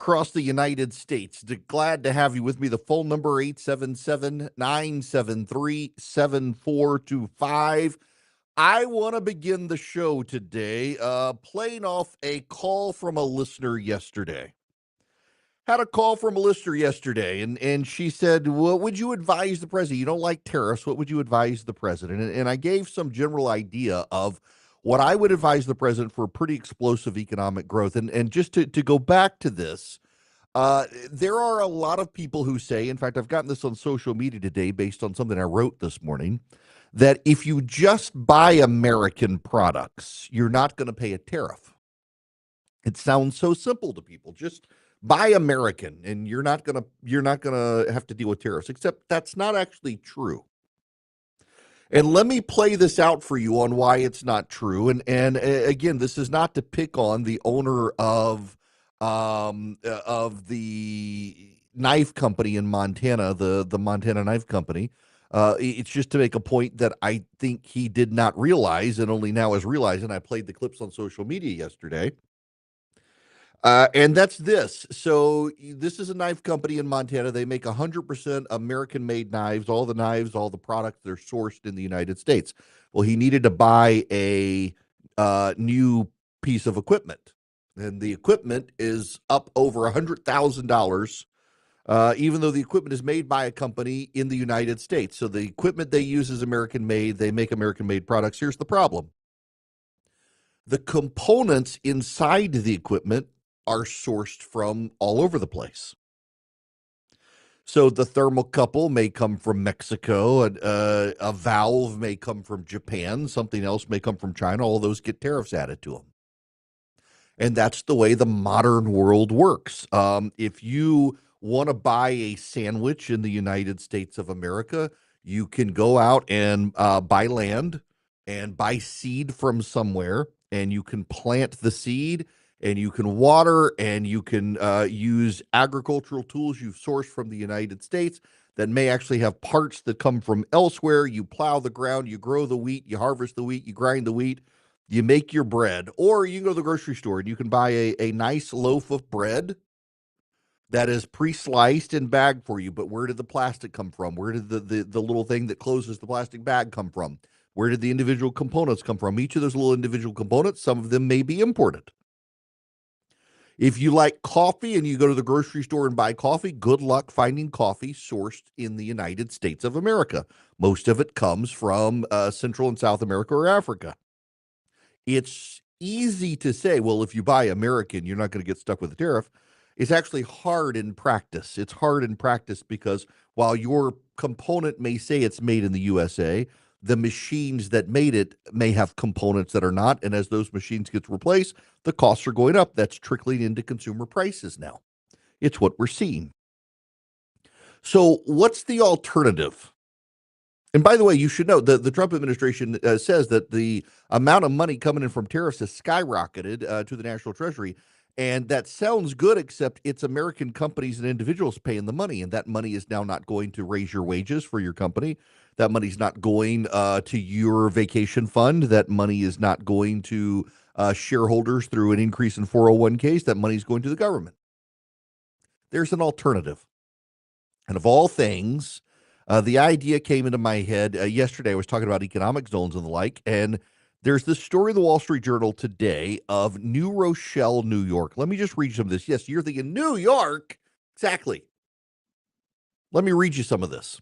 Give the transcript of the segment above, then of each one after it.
across the United States. Glad to have you with me. The phone number 877-973-7425. I want to begin the show today playing off a call from a listener yesterday. Had a call from a listener yesterday, and she said, what would you advise the president? You don't like tariffs. What would you advise the president? And I gave some general idea of what I would advise the president for pretty explosive economic growth. And just to go back to this, there are a lot of people who say, in fact, I've gotten this on social media today based on something I wrote this morning, that if you just buy American products, you're not going to pay a tariff. It sounds so simple to people. Just buy American and you're not going to have to deal with tariffs, except that's not actually true. And let me play this out for you on why it's not true. And again, this is not to pick on the owner of the knife company in Montana, the Montana Knife Company. It's just to make a point that I think he did not realize and only now is realizing. I played the clips on social media yesterday. And that's this. So this is a knife company in Montana. They make 100% American-made knives. All the products, they're sourced in the United States. Well, he needed to buy a new piece of equipment, and the equipment is up over $100,000. Even though the equipment is made by a company in the United States. So the equipment they use is American-made. They make American-made products. Here's the problem. The components inside the equipment are sourced from all over the place. So the thermocouple may come from Mexico, a valve may come from Japan, something else may come from China. All those get tariffs added to them. And that's the way the modern world works. If you want to buy a sandwich in the United States of America, you can go out and buy land and buy seed from somewhere, and you can plant the seed, and you can water, and you can use agricultural tools you've sourced from the United States that may actually have parts that come from elsewhere. You plow the ground, you grow the wheat, you harvest the wheat, you grind the wheat, you make your bread. Or you can go to the grocery store and you can buy a nice loaf of bread that is pre-sliced and bagged for you. But where did the plastic come from? Where did the little thing that closes the plastic bag come from? Where did the individual components come from? Each of those little individual components, some of them may be imported. If you like coffee and you go to the grocery store and buy coffee, good luck finding coffee sourced in the United States of America. Most of it comes from Central and South America or Africa. It's easy to say, well, if you buy American, you're not going to get stuck with a tariff. It's actually hard in practice. It's hard in practice because while your component may say it's made in the USA, the machines that made it may have components that are not. And as those machines get replaced, the costs are going up. That's trickling into consumer prices now. It's what we're seeing. So what's the alternative? And by the way, you should know the Trump administration says that the amount of money coming in from tariffs has skyrocketed to the national treasury. And that sounds good, except it's American companies and individuals paying the money. And that money is now not going to raise your wages for your company. That money's not going to your vacation fund. That money is not going to shareholders through an increase in 401ks. That money's going to the government. There's an alternative. And of all things, the idea came into my head yesterday. I was talking about economic zones and the like, and there's this story in the Wall Street Journal today of New Rochelle, New York. Let me just read you some of this. Yes, you're thinking, New York? Exactly. Let me read you some of this.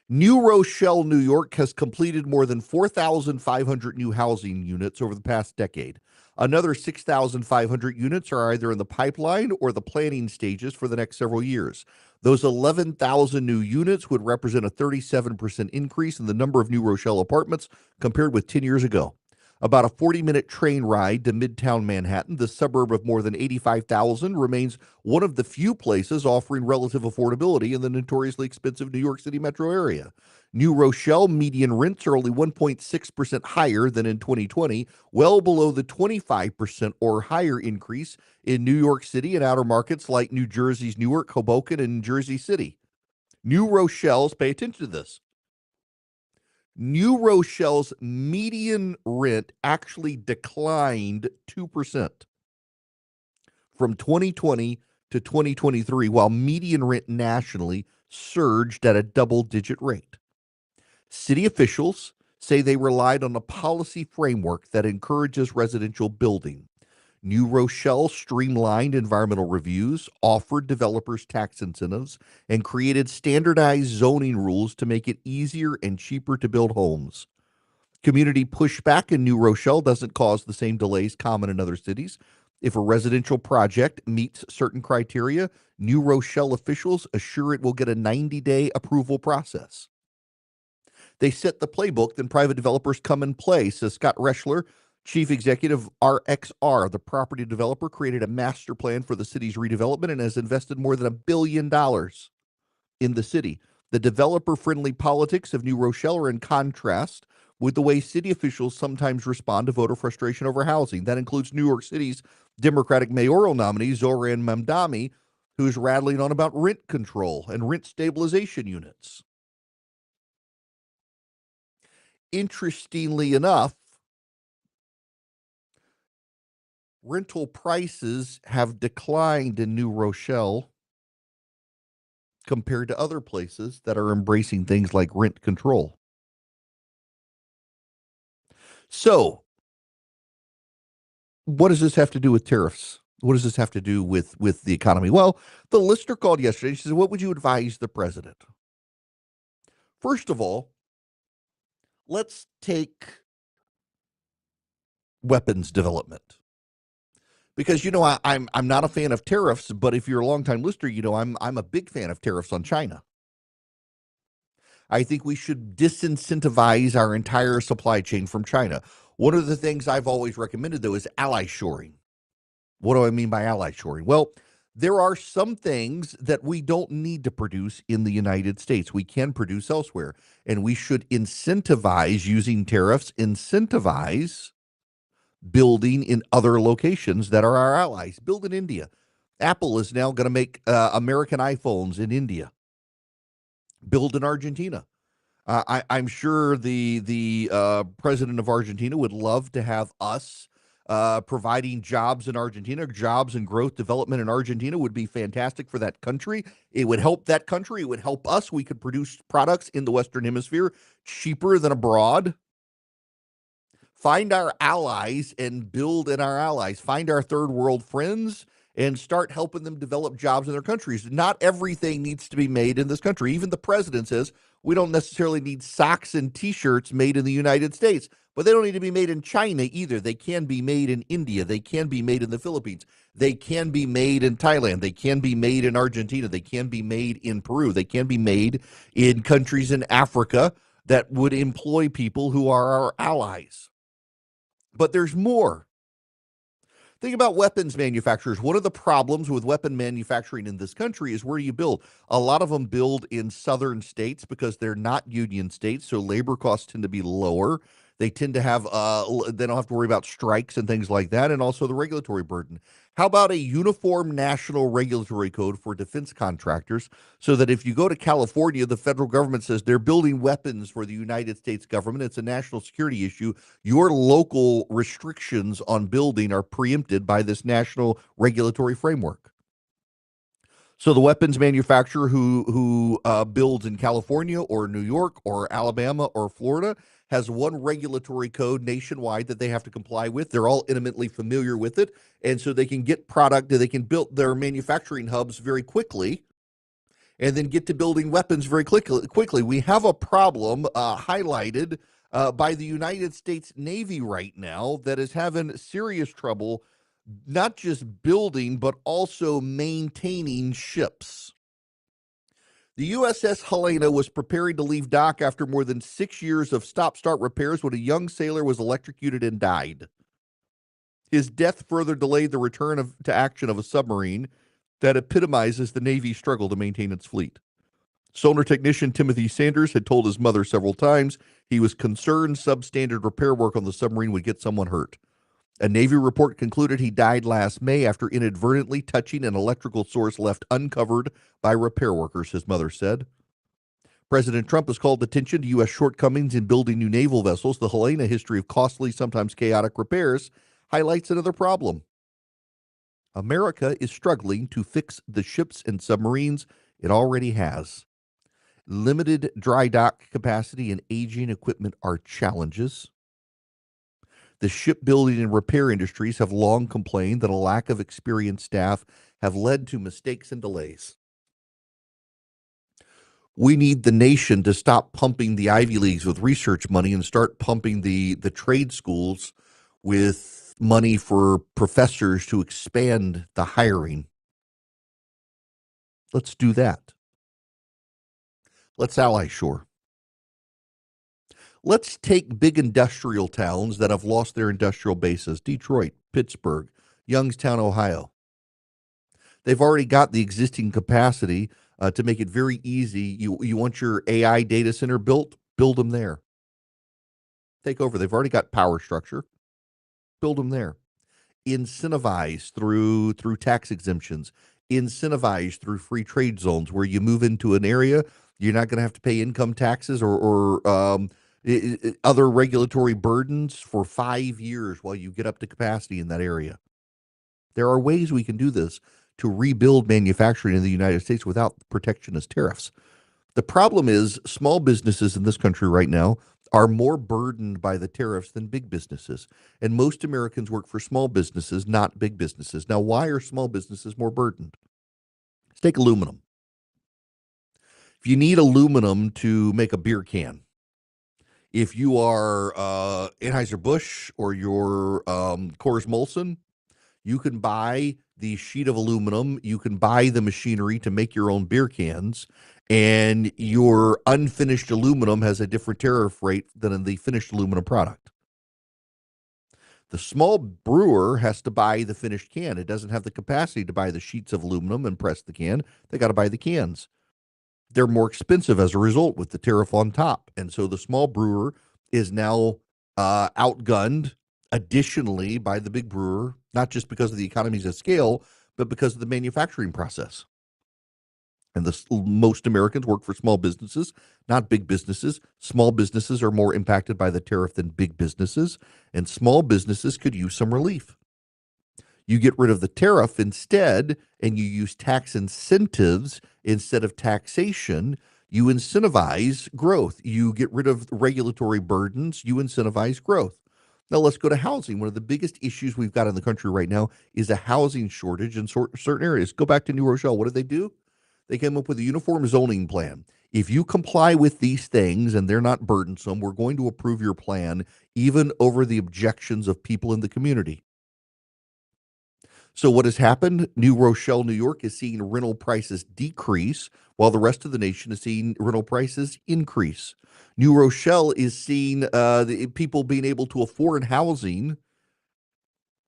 New Rochelle, New York has completed more than 4,500 new housing units over the past decade. Another 6,500 units are either in the pipeline or the planning stages for the next several years. Those 11,000 new units would represent a 37% increase in the number of New Rochelle apartments compared with 10 years ago. About a 40-minute train ride to Midtown Manhattan, the suburb of more than 85,000 remains one of the few places offering relative affordability in the notoriously expensive New York City metro area. New Rochelle median rents are only 1.6% higher than in 2020, well below the 25% or higher increase in New York City and outer markets like New Jersey's Newark, Hoboken, and Jersey City. New Rochelle's, pay attention to this, New Rochelle's median rent actually declined 2%. from 2020 to 2023, while median rent nationally surged at a double-digit rate. City officials say they relied on a policy framework that encourages residential building. New Rochelle streamlined environmental reviews, offered developers tax incentives, and created standardized zoning rules to make it easier and cheaper to build homes. Community pushback in New Rochelle doesn't cause the same delays common in other cities. If a residential project meets certain criteria, New Rochelle officials assure it will get a 90-day approval process. They set the playbook, then private developers come and play, says Scott Reschler, chief executive of RXR. The property developer created a master plan for the city's redevelopment and has invested more than $1 billion in the city. The developer-friendly politics of New Rochelle are in contrast with the way city officials sometimes respond to voter frustration over housing. That includes New York City's Democratic mayoral nominee, Zohran Mamdani, who's rattling on about rent control and rent stabilization units. Interestingly enough, rental prices have declined in New Rochelle compared to other places that are embracing things like rent control. So, what does this have to do with tariffs? What does this have to do with the economy? Well, the listener called yesterday. She said, what would you advise the president? First of all, let's take weapons development. Because I'm not a fan of tariffs, but if you're a longtime listener, I'm a big fan of tariffs on China. I think we should disincentivize our entire supply chain from China. One of the things I've always recommended, though, is ally shoring. What do I mean by ally shoring? Well, there are some things that we don't need to produce in the United States. We can produce elsewhere, and we should incentivize using tariffs, incentivize building in other locations that are our allies. Build in India. Apple is now going to make American iPhones in India. Build in Argentina. I'm sure the president of Argentina would love to have us providing jobs in Argentina. Jobs and growth development in Argentina would be fantastic for that country. It would help that country. It would help us. We could produce products in the Western Hemisphere cheaper than abroad. Find our allies and build in our allies. Find our third world friends and start helping them develop jobs in their countries. Not everything needs to be made in this country. Even the president says we don't necessarily need socks and T-shirts made in the United States, but they don't need to be made in China either. They can be made in India. They can be made in the Philippines. They can be made in Thailand. They can be made in Argentina. They can be made in Peru. They can be made in countries in Africa that would employ people who are our allies. But there's more. Think about weapons manufacturers. One of the problems with weapon manufacturing in this country is where you build. A lot of them build in southern states because they're not union states, so labor costs tend to be lower. They tend to have, they don't have to worry about strikes and things like that, and also the regulatory burden. How about a uniform national regulatory code for defense contractors so that if you go to California, the federal government says they're building weapons for the United States government, it's a national security issue. Your local restrictions on building are preempted by this national regulatory framework. So the weapons manufacturer who builds in California or New York or Alabama or Florida has one regulatory code nationwide that they have to comply with. They're all intimately familiar with it, and so they can get product, they can build their manufacturing hubs very quickly and then get to building weapons very quickly. We have a problem highlighted by the United States Navy right now that is having serious trouble not just building, but also maintaining ships. The USS Helena was preparing to leave dock after more than 6 years of stop-start repairs when a young sailor was electrocuted and died. His death further delayed the return to action of a submarine that epitomizes the Navy's struggle to maintain its fleet. Sonar technician Timothy Sanders had told his mother several times he was concerned substandard repair work on the submarine would get someone hurt. A Navy report concluded he died last May after inadvertently touching an electrical source left uncovered by repair workers, his mother said. President Trump has called attention to U.S. shortcomings in building new naval vessels. The Helena history of costly, sometimes chaotic repairs highlights another problem. America is struggling to fix the ships and submarines it already has. Limited dry dock capacity and aging equipment are challenges. The shipbuilding and repair industries have long complained that a lack of experienced staff have led to mistakes and delays. We need the nation to stop pumping the Ivy Leagues with research money and start pumping the trade schools with money for professors to expand the hiring. Let's do that. Let's ally shore. Let's take big industrial towns that have lost their industrial bases: Detroit, Pittsburgh, Youngstown, Ohio. They've already got the existing capacity to make it very easy. You want your AI data center built? Build them there. Take over. They've already got power structure. Build them there. Incentivize through tax exemptions. Incentivize through free trade zones, where you move into an area, you're not going to have to pay income taxes or other regulatory burdens for 5 years while you get up to capacity in that area. There are ways we can do this to rebuild manufacturing in the United States without protectionist tariffs. The problem is small businesses in this country right now are more burdened by the tariffs than big businesses. And most Americans work for small businesses, not big businesses. Now, why are small businesses more burdened? Let's take aluminum. If you need aluminum to make a beer can, if you are Anheuser-Busch or your Coors Molson, you can buy the sheet of aluminum, you can buy the machinery to make your own beer cans, and your unfinished aluminum has a different tariff rate than the finished aluminum product. The small brewer has to buy the finished can. It doesn't have the capacity to buy the sheets of aluminum and press the can. They got to buy the cans. They're more expensive as a result with the tariff on top. And so the small brewer is now outgunned additionally by the big brewer, not just because of the economies of scale, but because of the manufacturing process. And most Americans work for small businesses, not big businesses. Small businesses are more impacted by the tariff than big businesses, and small businesses could use some relief. You get rid of the tariff instead, and you use tax incentives instead of taxation. You incentivize growth. You get rid of regulatory burdens. You incentivize growth. Now, let's go to housing. One of the biggest issues we've got in the country right now is a housing shortage in certain areas. Go back to New Rochelle. What did they do? They came up with a uniform zoning plan. If you comply with these things and they're not burdensome, we're going to approve your plan, even over the objections of people in the community. So what has happened? New Rochelle, New York is seeing rental prices decrease while the rest of the nation is seeing rental prices increase. New Rochelle is seeing the people being able to afford housing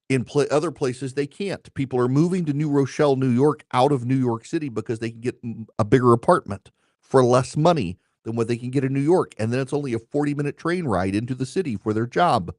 in other places they can't. People are moving to New Rochelle, New York out of New York City because they can get a bigger apartment for less money than what they can get in New York. And then it's only a 40-minute train ride into the city for their job.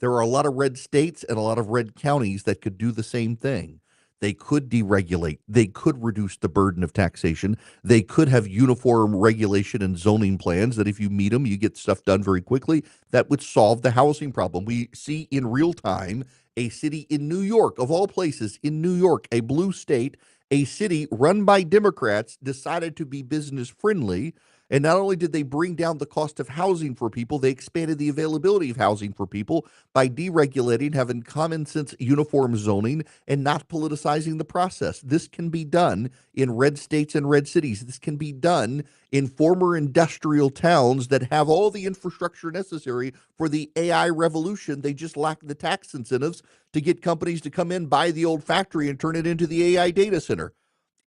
There are a lot of red states and a lot of red counties that could do the same thing. They could deregulate. They could reduce the burden of taxation. They could have uniform regulation and zoning plans that if you meet them, you get stuff done very quickly. That would solve the housing problem. We see in real time a city in New York, of all places, in New York, a blue state, a city run by Democrats decided to be business friendly. And not only did they bring down the cost of housing for people, they expanded the availability of housing for people by deregulating, having common sense uniform zoning, and not politicizing the process. This can be done in red states and red cities. This can be done in former industrial towns that have all the infrastructure necessary for the AI revolution. They just lack the tax incentives to get companies to come in, buy the old factory, and turn it into the AI data center.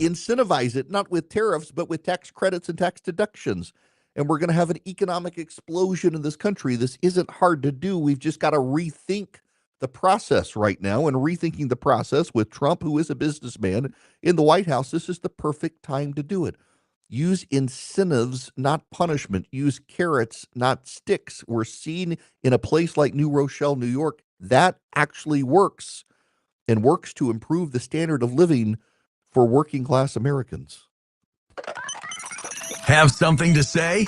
Incentivize it, not with tariffs, but with tax credits and tax deductions. And we're going to have an economic explosion in this country. This isn't hard to do. We've just got to rethink the process right now. And rethinking the process with Trump, who is a businessman, in the White House, this is the perfect time to do it. Use incentives, not punishment. Use carrots, not sticks. We're seeing in a place like New Rochelle, New York, that actually works and works to improve the standard of living for working class Americans. Have something to say?